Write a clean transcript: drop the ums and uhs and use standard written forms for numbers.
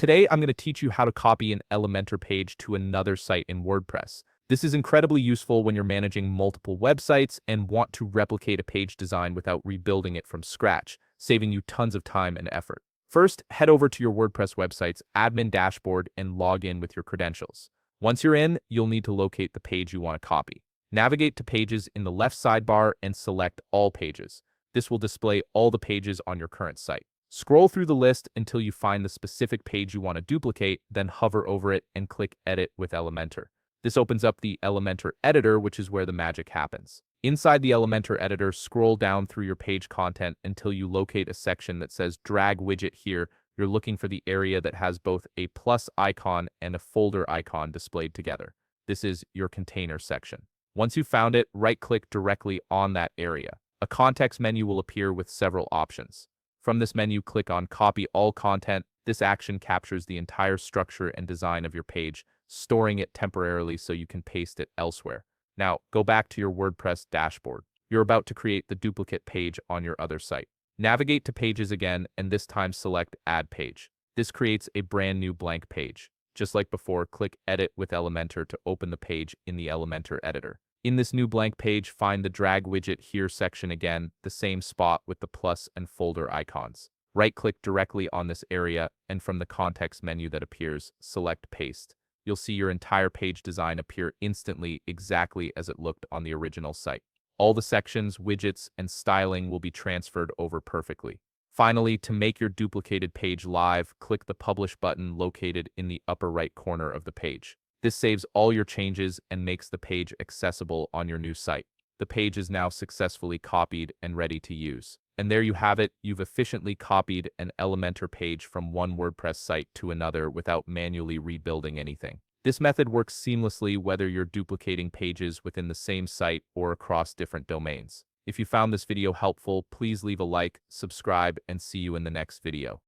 Today, I'm going to teach you how to copy an Elementor page to another site in WordPress. This is incredibly useful when you're managing multiple websites and want to replicate a page design without rebuilding it from scratch, saving you tons of time and effort. First, head over to your WordPress website's admin dashboard and log in with your credentials. Once you're in, you'll need to locate the page you want to copy. Navigate to Pages in the left sidebar and select All Pages. This will display all the pages on your current site. Scroll through the list until you find the specific page you want to duplicate, then hover over it and click Edit with Elementor. This opens up the Elementor editor, which is where the magic happens. Inside the Elementor editor, scroll down through your page content until you locate a section that says Drag Widget here. You're looking for the area that has both a plus icon and a folder icon displayed together. This is your container section. Once you've found it, right-click directly on that area. A context menu will appear with several options. From this menu, click on Copy All Content. This action captures the entire structure and design of your page, storing it temporarily so you can paste it elsewhere. Now, go back to your WordPress dashboard. You're about to create the duplicate page on your other site. Navigate to Pages again, and this time select Add Page. This creates a brand new blank page. Just like before, click Edit with Elementor to open the page in the Elementor editor. In this new blank page, find the Drag Widget Here section again, the same spot with the plus and folder icons. Right-click directly on this area, and from the context menu that appears, select Paste. You'll see your entire page design appear instantly exactly as it looked on the original site. All the sections, widgets, and styling will be transferred over perfectly. Finally, to make your duplicated page live, click the Publish button located in the upper right corner of the page. This saves all your changes and makes the page accessible on your new site. The page is now successfully copied and ready to use. And there you have it, you've efficiently copied an Elementor page from one WordPress site to another without manually rebuilding anything. This method works seamlessly whether you're duplicating pages within the same site or across different domains. If you found this video helpful, please leave a like, subscribe, and see you in the next video.